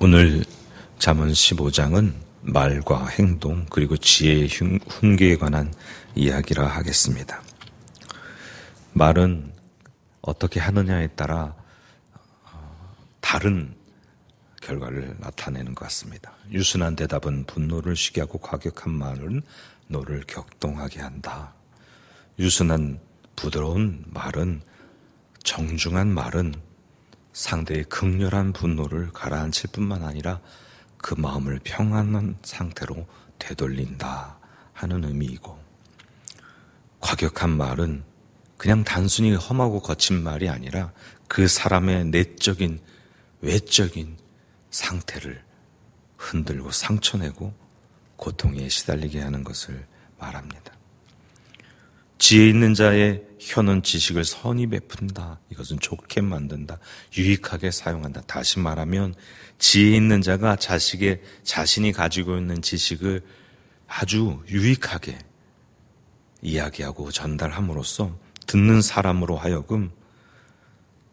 오늘 잠언 15장은 말과 행동 그리고 지혜의 훈계에 관한 이야기라 하겠습니다. 말은 어떻게 하느냐에 따라 다른 결과를 나타내는 것 같습니다. 유순한 대답은 분노를 쉬게 하고 과격한 말은 너를 격동하게 한다. 유순한 부드러운 말은, 정중한 말은 상대의 극렬한 분노를 가라앉힐 뿐만 아니라 그 마음을 평안한 상태로 되돌린다 하는 의미이고, 과격한 말은 그냥 단순히 험하고 거친 말이 아니라 그 사람의 내적인, 외적인 상태를 흔들고 상처내고 고통에 시달리게 하는 것을 말합니다. 지혜 있는 자의 혀는 지식을 선히 베푼다. 이것은 좋게 만든다. 유익하게 사용한다. 다시 말하면 지혜 있는 자가 자신이 가지고 있는 지식을 아주 유익하게 이야기하고 전달함으로써 듣는 사람으로 하여금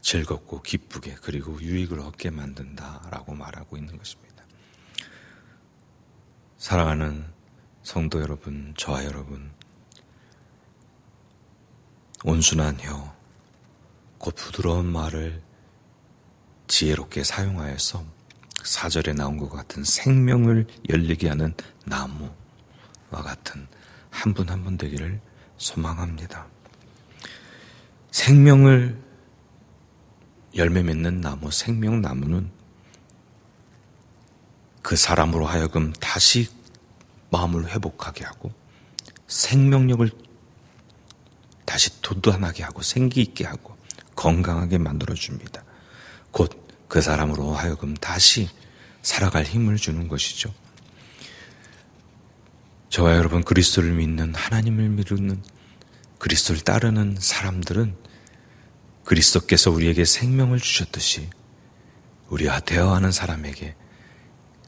즐겁고 기쁘게 그리고 유익을 얻게 만든다라고 말하고 있는 것입니다. 사랑하는 성도 여러분, 저와 여러분, 온순한 혀, 곧 부드러운 말을 지혜롭게 사용하여서 4절에 나온 것 같은 생명을 열리게 하는 나무와 같은 한 분 한 분 되기를 소망합니다. 생명을 열매 맺는 나무, 생명나무는 그 사람으로 하여금 다시 마음을 회복하게 하고 생명력을 다시 돋아나게 하고 생기 있게 하고 건강하게 만들어줍니다. 곧 그 사람으로 하여금 다시 살아갈 힘을 주는 것이죠. 저와 여러분, 그리스도를 믿는, 하나님을 믿는, 그리스도를 따르는 사람들은 그리스도께서 우리에게 생명을 주셨듯이 우리와 대화하는 사람에게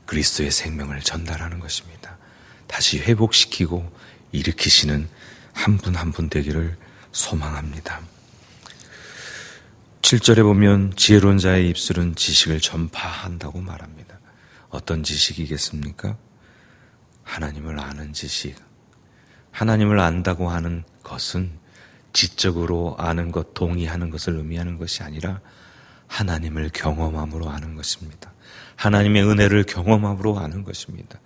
그리스도의 생명을 전달하는 것입니다. 다시 회복시키고 일으키시는 한 분 한 분 되기를 소망합니다. 7절에 보면 지혜로운 자의 입술은 지식을 전파한다고 말합니다. 어떤 지식이겠습니까? 하나님을 아는 지식. 하나님을 안다고 하는 것은 지적으로 아는 것, 동의하는 것을 의미하는 것이 아니라 하나님을 경험함으로 아는 것입니다. 하나님의 은혜를 경험함으로 아는 것입니다.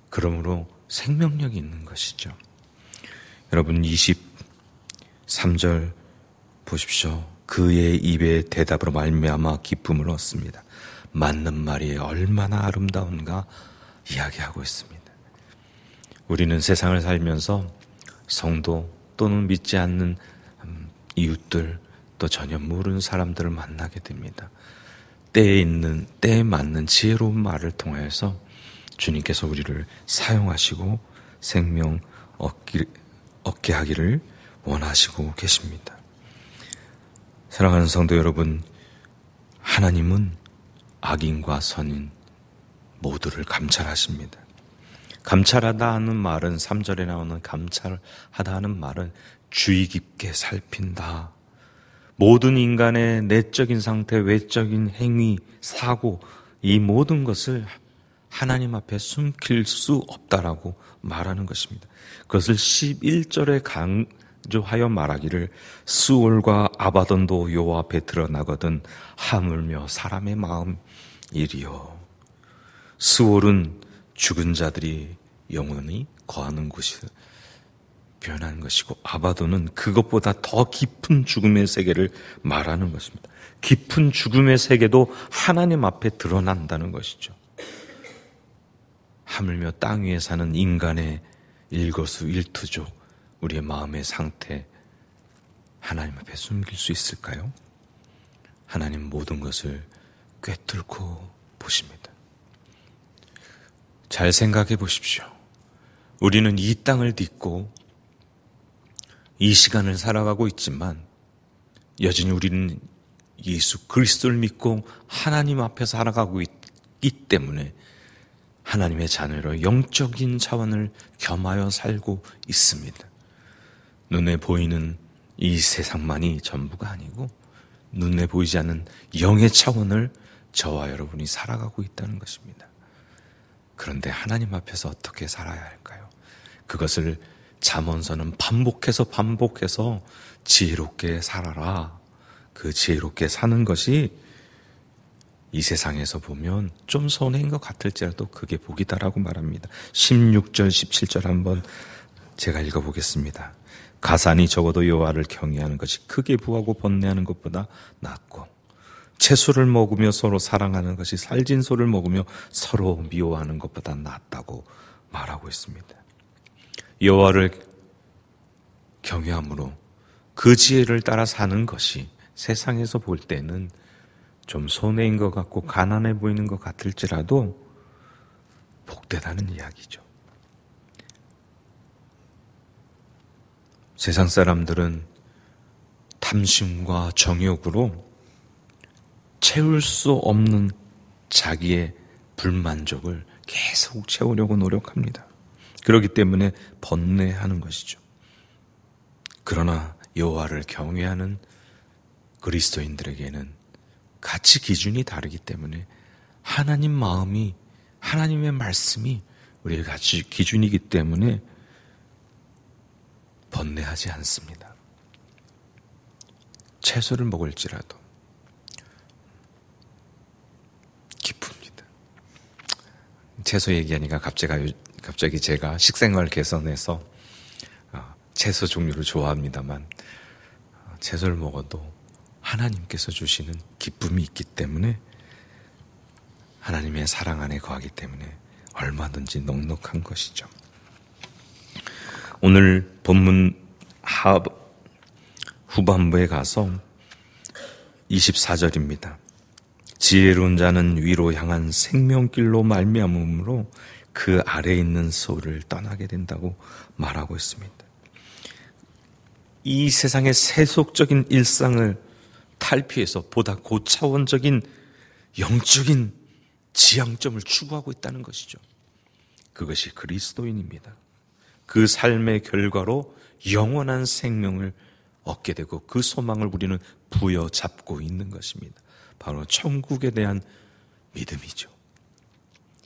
그러므로 생명력이 있는 것이죠. 여러분, 23절 보십시오. 그의 입의 대답으로 말미암아 기쁨을 얻습니다. 맞는 말이 얼마나 아름다운가 이야기하고 있습니다. 우리는 세상을 살면서 성도 또는 믿지 않는 이웃들, 또 전혀 모르는 사람들을 만나게 됩니다. 때에 맞는 지혜로운 말을 통해서 주님께서 우리를 사용하시고 생명 얻게 하기를 원하시고 계십니다. 사랑하는 성도 여러분, 하나님은 악인과 선인 모두를 감찰하십니다. 감찰하다 하는 말은, 3절에 나오는 감찰하다 하는 말은 주의 깊게 살핀다. 모든 인간의 내적인 상태, 외적인 행위, 사고, 이 모든 것을 하나님 앞에 숨길 수 없다라고 말하는 것입니다. 그것을 11절에 강조하여 말하기를 스올과 아바돈도 여호와 앞에 드러나거든 하물며 사람의 마음이리요. 스올은 죽은 자들이 영원히 거하는 곳을 표현하는 것이고, 아바돈은 그것보다 더 깊은 죽음의 세계를 말하는 것입니다. 깊은 죽음의 세계도 하나님 앞에 드러난다는 것이죠. 하물며 땅 위에 사는 인간의 일거수일투족, 우리의 마음의 상태, 하나님 앞에 숨길 수 있을까요? 하나님 모든 것을 꿰뚫고 보십니다. 잘 생각해 보십시오. 우리는 이 땅을 딛고 이 시간을 살아가고 있지만 여전히 우리는 예수 그리스도를 믿고 하나님 앞에 살아가고 있기 때문에 하나님의 자녀로 영적인 차원을 겸하여 살고 있습니다. 눈에 보이는 이 세상만이 전부가 아니고 눈에 보이지 않는 영의 차원을 저와 여러분이 살아가고 있다는 것입니다. 그런데 하나님 앞에서 어떻게 살아야 할까요? 그것을 잠언서는 반복해서 지혜롭게 살아라. 그 지혜롭게 사는 것이 이 세상에서 보면 좀 손해인 것 같을지라도 그게 복이다라고 말합니다. 16절, 17절 한번 제가 읽어보겠습니다. 가산이 적어도 여호와를 경외하는 것이 크게 부하고 번뇌하는 것보다 낫고 채소를 먹으며 서로 사랑하는 것이 살진소를 먹으며 서로 미워하는 것보다 낫다고 말하고 있습니다. 여호와를 경외함으로 그 지혜를 따라 사는 것이 세상에서 볼 때는 좀 손해인 것 같고 가난해 보이는 것 같을지라도 복되다는 이야기죠. 세상 사람들은 탐심과 정욕으로 채울 수 없는 자기의 불만족을 계속 채우려고 노력합니다. 그렇기 때문에 번뇌하는 것이죠. 그러나 여호와를 경외하는 그리스도인들에게는 가치 기준이 다르기 때문에 하나님 마음이, 하나님의 말씀이 우리의 가치 기준이기 때문에 번뇌하지 않습니다. 채소를 먹을지라도 기쁩니다. 채소 얘기하니까 갑자기 제가 식생활 개선해서 채소 종류를 좋아합니다만 채소를 먹어도 하나님께서 주시는 기쁨이 있기 때문에 하나님의 사랑 안에 거하기 때문에 얼마든지 넉넉한 것이죠. 오늘 본문 후반부에 가서 24절입니다. 지혜로운 자는 위로 향한 생명길로 말미암음으로 그 아래에 있는 소를 떠나게 된다고 말하고 있습니다. 이 세상의 세속적인 일상을 탈피해서 보다 고차원적인 영적인 지향점을 추구하고 있다는 것이죠. 그것이 그리스도인입니다. 그 삶의 결과로 영원한 생명을 얻게 되고 그 소망을 우리는 부여잡고 있는 것입니다. 바로 천국에 대한 믿음이죠.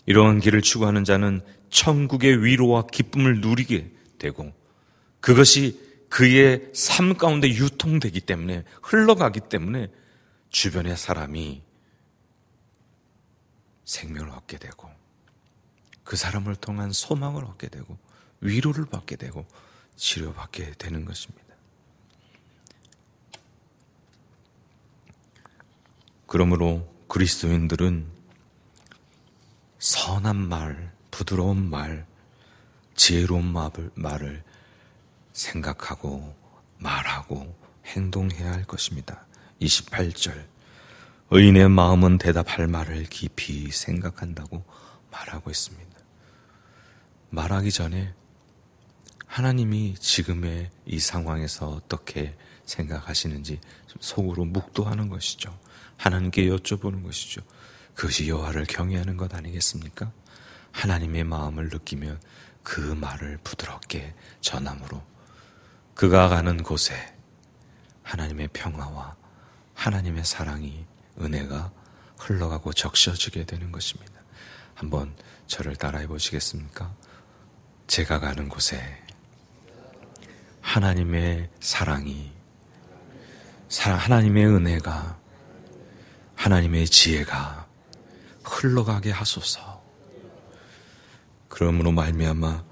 이러한 길을 추구하는 자는 천국의 위로와 기쁨을 누리게 되고 그것이 그의 삶 가운데 유통되기 때문에, 흘러가기 때문에 주변의 사람이 생명을 얻게 되고 그 사람을 통한 소망을 얻게 되고 위로를 받게 되고 치료받게 되는 것입니다. 그러므로 그리스도인들은 선한 말, 부드러운 말, 지혜로운 말을 생각하고 말하고 행동해야 할 것입니다. 28절 의인의 마음은 대답할 말을 깊이 생각한다고 말하고 있습니다. 말하기 전에 하나님이 지금의 이 상황에서 어떻게 생각하시는지 속으로 묵도하는 것이죠. 하나님께 여쭤보는 것이죠. 그것이 여호와를 경외하는 것 아니겠습니까? 하나님의 마음을 느끼면 그 말을 부드럽게 전함으로 그가 가는 곳에 하나님의 평화와 하나님의 사랑이, 은혜가 흘러가고 적셔지게 되는 것입니다. 한번 저를 따라해 보시겠습니까? 제가 가는 곳에 하나님의 사랑이, 하나님의 은혜가, 하나님의 지혜가 흘러가게 하소서. 그러므로 말미암아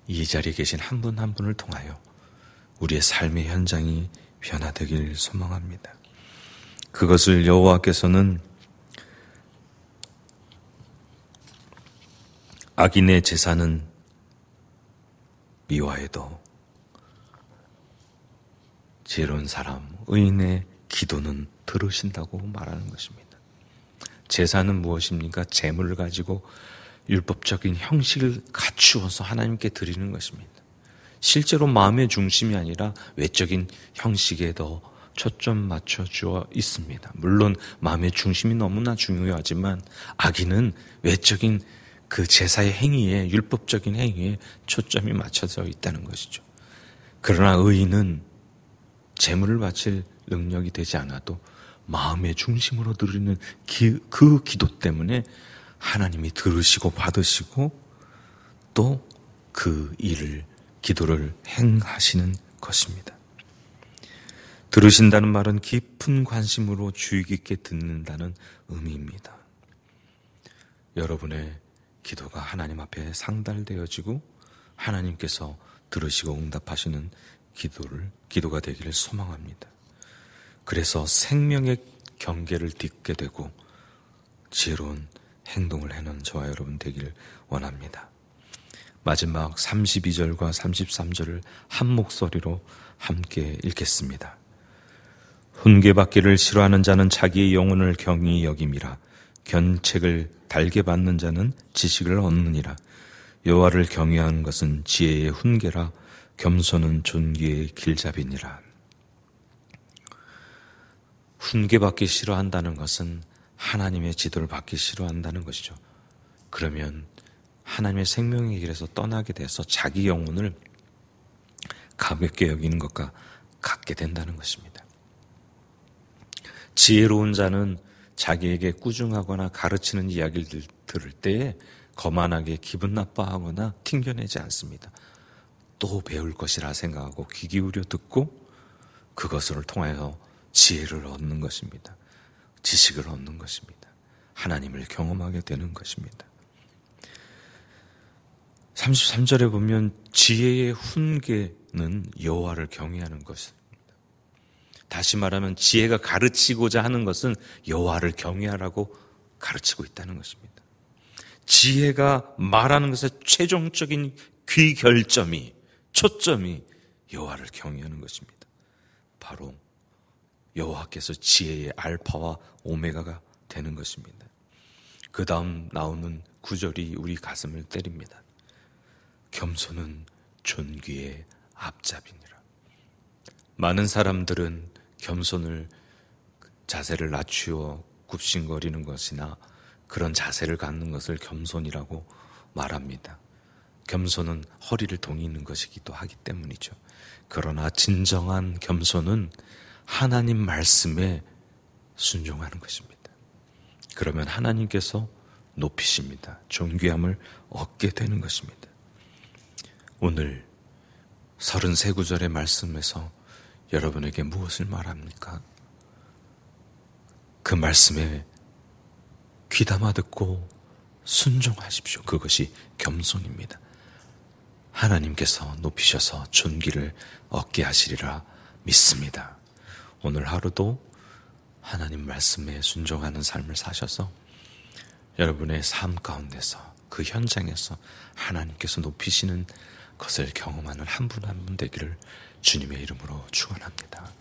이 자리에 계신 한 분 한 분을 통하여 우리의 삶의 현장이 변화되길 소망합니다. 그것을 여호와께서는 악인의 제사는 미워해도 지혜로운 사람, 의인의 기도는 들으신다고 말하는 것입니다. 제사는 무엇입니까? 제물을 가지고 율법적인 형식을 갖추어서 하나님께 드리는 것입니다. 실제로 마음의 중심이 아니라 외적인 형식에 더 초점 맞춰 주어 있습니다. 물론 마음의 중심이 너무나 중요하지만 악인은 외적인 그 제사의 행위에, 율법적인 행위에 초점이 맞춰져 있다는 것이죠. 그러나 의인은 제물을 바칠 능력이 되지 않아도 마음의 중심으로 드리는 그 기도 때문에 하나님이 들으시고 받으시고 또 그 일을, 기도를 행하시는 것입니다. 들으신다는 말은 깊은 관심으로 주의 깊게 듣는다는 의미입니다. 여러분의 기도가 하나님 앞에 상달되어지고 하나님께서 들으시고 응답하시는 기도가 되기를 소망합니다. 그래서 생명의 경계를 딛게 되고 지혜로운 행동을 해는 저와 여러분 되기를 원합니다. 마지막 32절과 33절을 한 목소리로 함께 읽겠습니다. 훈계받기를 싫어하는 자는 자기의 영혼을 경히 여김이라. 견책을 달게 받는 자는 지식을 얻느니라. 여호와를 경외하는 것은 지혜의 훈계라. 겸손은 존귀의 길잡이니라. 훈계받기 싫어한다는 것은 하나님의 지도를 받기 싫어한다는 것이죠. 그러면 하나님의 생명의 길에서 떠나게 돼서 자기 영혼을 가볍게 여기는 것과 같게 된다는 것입니다. 지혜로운 자는 자기에게 꾸중하거나 가르치는 이야기를 들을 때에 거만하게 기분 나빠하거나 튕겨내지 않습니다. 또 배울 것이라 생각하고 귀 기울여 듣고 그것을 통하여 지혜를 얻는 것입니다. 지식을 얻는 것입니다. 하나님을 경험하게 되는 것입니다. 33절에 보면 지혜의 훈계는 여호와를 경외하는 것입니다. 다시 말하면 지혜가 가르치고자 하는 것은 여호와를 경외하라고 가르치고 있다는 것입니다. 지혜가 말하는 것의 최종적인 귀결점이, 초점이 여호와를 경외하는 것입니다. 바로 여호와께서 지혜의 알파와 오메가가 되는 것입니다. 그 다음 나오는 구절이 우리 가슴을 때립니다. 겸손은 존귀의 앞잡이니라. 많은 사람들은 겸손을, 자세를 낮추어 굽신거리는 것이나 그런 자세를 갖는 것을 겸손이라고 말합니다. 겸손은 허리를 동이는 것이기도 하기 때문이죠. 그러나 진정한 겸손은 하나님 말씀에 순종하는 것입니다. 그러면 하나님께서 높이십니다. 존귀함을 얻게 되는 것입니다. 오늘 33구절의 말씀에서 여러분에게 무엇을 말합니까? 그 말씀에 귀담아 듣고 순종하십시오. 그것이 겸손입니다. 하나님께서 높이셔서 존귀를 얻게 하시리라 믿습니다. 오늘 하루도 하나님 말씀에 순종하는 삶을 사셔서 여러분의 삶 가운데서, 그 현장에서 하나님께서 높이시는 것을 경험하는 한 분 한 분 되기를 주님의 이름으로 축원합니다.